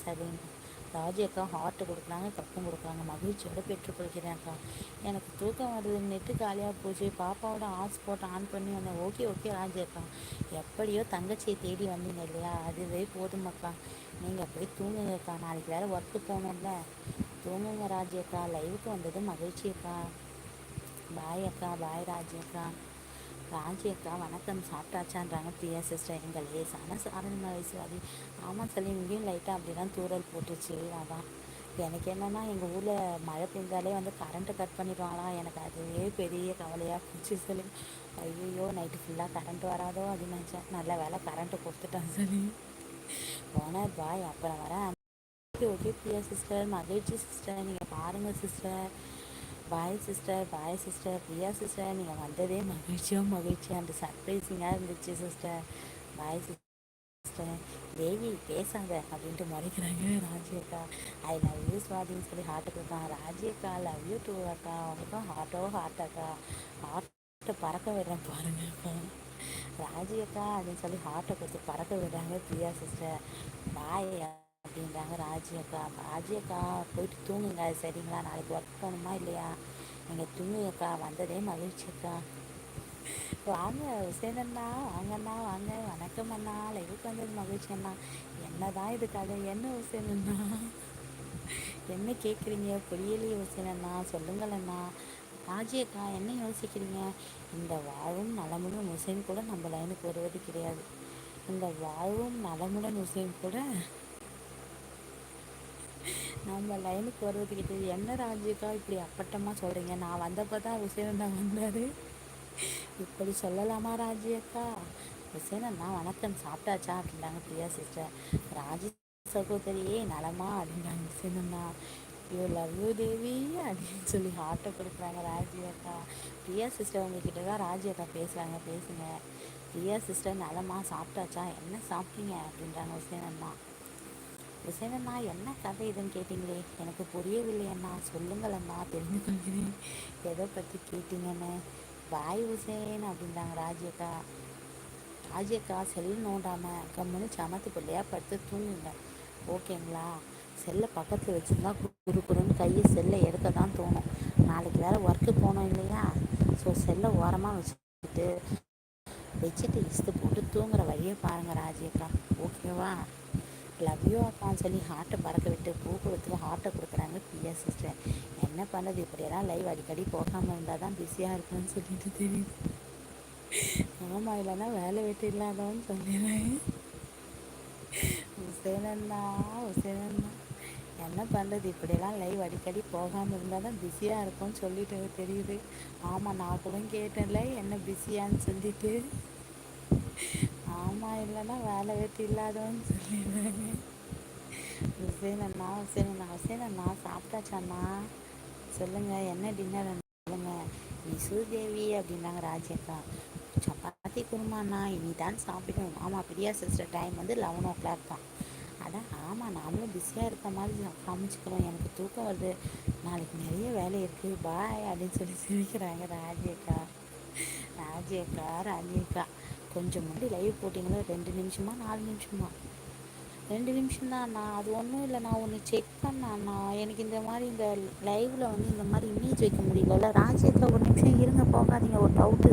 சரிங்க. ராஜி அக்கா ஹார்ட்டு கொடுக்குறாங்க, கப்பும் கொடுக்குறாங்க. மகிழ்ச்சியோடு பெற்றுக்கொள்கிறேன் அக்கா. எனக்கு தூக்கம் வருது, நெட்டு காலியாக போச்சு. பாப்பாவோட ஹாட்ஸ்பாட் ஆன் பண்ணி வந்தேன். ஓகே ஓகே ராஜி அக்கா, எப்படியோ தங்கச்சியை தேடி வந்தீங்க இல்லையா, அதுவே போதும் அக்கா. நீங்கள் போய் தூங்குங்க அக்கா, நாளைக்கு வேறு ஒர்க்கு போகணும்ல. தூங்குங்க ராஜி அக்கா. லைவுக்கு வந்தது மகிழ்ச்சி அக்கா. பாய் அக்கா. பாய் ராஜி அக்கா. ராஜி அக்கா வணக்கம், சாப்பிட்டாச்சான்றாங்க பிரியா சிஸ்டர். எங்கள் லேசான சாரண வயசு அது. ஆமாம் சொல்லி இங்கேயும் லைட்டாக அப்படி தான் தூரல் போட்டுச்சு. அதான் எனக்கு என்னென்னா, எங்கள் ஊரில் மழை பெஞ்சாலே வந்து கரண்ட்டு கட் பண்ணிடுவாங்களா, எனக்கு அதுவே பெரிய கவலையாக போச்சு சொல்லி. ஐயோ நைட்டு ஃபுல்லாக கரண்ட் வராதோ அப்படின்னு நினச்சேன். நல்ல வேலை கரண்ட்டு கொடுத்துட்டான் சொல்லி. போனேன் பாய், அப்புறம் வரேன். Okay okay Priya sister. மகிழ்ச்சி சிஸ்டர், நீங்கள் பாருங்கள் sister. Bye sister. Bye sister. Priya sister, நீங்கள் வந்ததே மகிழ்ச்சியாக அந்த சர்ப்ரைஸிங்காக இருந்துச்சு சிஸ்டர். Bye sister. தேவி பேசாத அப்படின்ட்டு முறைக்கிறாங்க ராஜி அக்கா. ஐ லவ் யூ ஸ்வாதின்னு சொல்லி ஹார்ட்டு கொடுத்தாங்க. ராஜி அக்கா லவ் யூ டூ அக்கா. அவங்களுக்கும் ஹார்ட் அக்கா. ஹார்ட்டை பறக்க விடுறேன் பாருங்க அக்கா. ராஜி அக்கா அப்படின்னு சொல்லி ஹார்ட்டை கொடுத்து பறக்க விடுறாங்க பிரியா சிஸ்டர். பாய் அப்படின்றாங்க ராஜி அக்கா. ராஜி அக்கா போயிட்டு தூங்குங்க சரிங்களா, நாளைக்கு ஒர்க் போகணுமா இல்லையா. நீங்கள் தூங்குங்கக்கா, வந்ததே மகிழ்ச்சி அக்கா. வாங்க உசேன் அண்ணா, வாங்கண்ணா வாங்க. வணக்கம் அண்ணா, லைவுக்கு வந்தது மகிழ்ச்சி அண்ணா. என்ன தான் இது கதை, என்ன உசேன் அண்ணா என்ன கேட்குறீங்க, புரியலையே உசேன் அண்ணா, சொல்லுங்கள் அண்ணா. ராஜி அக்கா என்ன யோசிக்கிறீங்க, இந்த வாழ்வும் நலமுடன் உசேன் கூட நம்ம லைனுக்கு வருவது கிடையாது. இந்த வாழ்வும் நலமுடன் உசேன் கூட நம்ம லைனுக்கு வருவதுக்கிட்ட. என்ன ராஜிக்கா இப்படி அப்பட்டமாக சொல்கிறீங்க, நான் வந்தப்போ தான் உசேனண்ணா வந்தார், இப்படி சொல்லலாமா ராஜி அக்கா. உசேனண்ணா வணக்கம், சாப்பிட்டாச்சா அப்படின்றாங்க பிரியா சிஸ்டர். ராஜி சகோதரியே நலமா அப்படின்றாங்க உசேனண்ணா. யூ லவ் யூ தேவி அப்படின்னு சொல்லி ஹார்ட்டை கொடுக்குறாங்க ராஜி அக்கா. பிரியா சிஸ்டர் உங்ககிட்ட தான் ராஜி அக்கா பேசுகிறாங்க, பேசுங்க. பிரியா சிஸ்டர் நலமா, சாப்பிட்டாச்சா, என்ன சாப்பிட்டீங்க அப்படின்றாங்க உசேனண்ணா. உசேனண்ணா என்ன கதை இதுன்னு கேட்டிங்களே, எனக்கு புரியவில்லை அண்ணா, சொல்லுங்கள் அண்ணா, தெரிஞ்சு கொள்கிறேன் எதை பற்றி கேட்டிங்கன்னு. பாய் உசேன் அப்படின்றாங்க ராஜி அக்கா. ராஜி அக்கா செல்லு நோண்டாமல் கம்முன்னு சமத்து பிள்ளையாக படுத்து தூங்குங்க ஓகேங்களா. செல்லை பக்கத்தில் வச்சுருந்தா குறுக்குறுன்னு கையை செல்லை எடுக்க தான் தோணும். நாளைக்கு வேறு ஒர்க்கு போனோம் இல்லையா, ஸோ செல்லை ஓரமாக வச்சுட்டு இஸ்து போட்டு தூங்குற வழியை பாருங்கள் ராஜி அக்கா, ஓகேவா. லவ் யூ அக்கான்னு சொல்லி ஹார்ட்டை பறக்க விட்டு பூ கொடுத்துல ஹார்ட்டை கொடுக்குறாங்க பிரியா சிஸ்டர். என்ன பண்ணுறது, இப்படியெல்லாம் லைவ் அடிக்கடி போகாமல் இருந்தால் தான் பிஸியாக இருக்குன்னு சொல்லிட்டு தெரியுது. ஆமாம், இல்லைன்னா வேலை வெட்டி இல்லாதவன்னு சொல்லிடுறேன். உசேனண்ணா உசேனண்ணா என்ன பண்ணுறது, இப்படியெல்லாம் லைவ் அடிக்கடி போகாமல் இருந்தால் தான் பிஸியாக இருக்கும்னு சொல்லிட்டு தெரியுது. ஆமாம், நான் கூட கேட்டேன்ல என்ன பிஸியான்னு சொல்லிட்டு. ஆமாம், இல்லைன்னா வேலை வெட்டி இல்லாதவன்னு சொல்லிடுறாங்க. உசேனண்ணா சாப்பிட்டாச்சாண்ணா, சொல்லுங்கள் என்ன டின்னர் சொல்லுங்கள். விசுதேவி அப்படின்னாங்க ராஜி அக்கா. சப்பாத்தி குருமாண்ணா, இனி தான் சாப்பிடணும். ஆமாம் பிரியா சிஸ்டர், டைம் வந்து 11 o'clock தான். அதான் ஆமாம், நாமளும் பிஸியாக இருக்க மாதிரி காமிச்சிக்கிறோம், எனக்கு தூக்கம் வருது, நாளைக்கு நிறைய வேலை இருக்குது, பாய் அப்படின்னு சொல்லி சிரிக்கிறாங்க ராஜி அக்கா. ராஜி அக்கா கொஞ்சம் முன்னாடி லைவ் போட்டிங்களா, 2 நிமிஷமா 4 நிமிஷமா? 2 நிமிஷம்தான். நான் அது ஒன்றும் இல்லை, நான் ஒன்று செக் பண்ணேண்ணா. எனக்கு இந்த மாதிரி இந்த லைவில் வந்து இந்த மாதிரி இமேஜ் வைக்க முடியல. ராஜி அக்கா ஒரு நிமிஷம் இருங்க, போகாதீங்க, ஒரு டவுட்டு.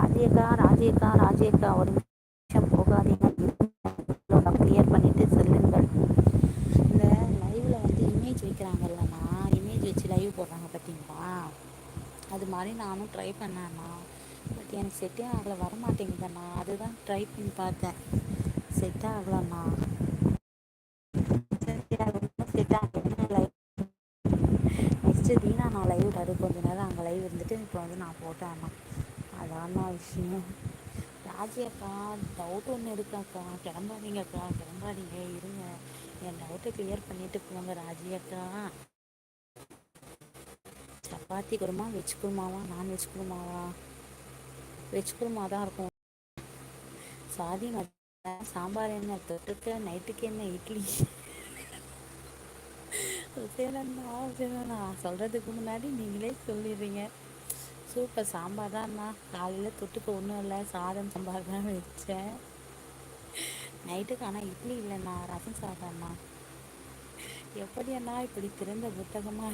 ராஜி அக்கா ஒரு நிமிஷம் போகாதீங்க, கிளியர் பண்ணிவிட்டு சொல்லுங்கள். இந்த லைவில் வந்து இமேஜ் வைக்கிறாங்கல்லண்ணா, இமேஜ் வச்சு லைவ் போடுறாங்க பார்த்தீங்களா, அது மாதிரி நானும் ட்ரை பண்ணேண்ணா. பட் எனக்கு செட்டே ஆகலை, வரமாட்டேங்குதுண்ணா. அதுதான் ட்ரை பண்ணி பார்த்தேன், செட் ஆகலண்ணா. செட் ஆகல. லைவ் நெக்ஸ்ட்டு தீனா நான் லைவ் விடாது கொஞ்ச நேரம் அங்கே லைவ் இருந்துட்டு இப்போ வந்து நான் போட்டேண்ணா. அதாண்ணா விஷயம். ராஜி அக்கா டவுட் ஒன்று இருக்காக்கா, கிளம்பாதீங்க இருங்க, என் டவுட்டை கிளியர் பண்ணிட்டு போங்க ராஜி அக்கா. சப்பாத்தி குருமா வெஜ் குருமாவா நான்வெஜ் குருமாவா? வெஜ் குருமா தான் இருக்கும். சாதி சாம்பார் என்ன தொட்டுக்க, நைட்டுக்கு என்ன இட்லி? உசேனண்ணா சொல்கிறதுக்கு முன்னாடி நீங்களே சொல்லிடுறீங்க. சூப்பர், சாம்பார் தான்ண்ணா. காலையில் தொட்டுக்க ஒன்றும் இல்லை, சாதம் சாம்பார் தான் வச்சேன். நைட்டுக்கு ஆனால் இட்லி இல்லைண்ணா, ரசம் சாதம்ண்ணா. எப்படி அண்ணா இப்படி திறந்த புத்தகமாக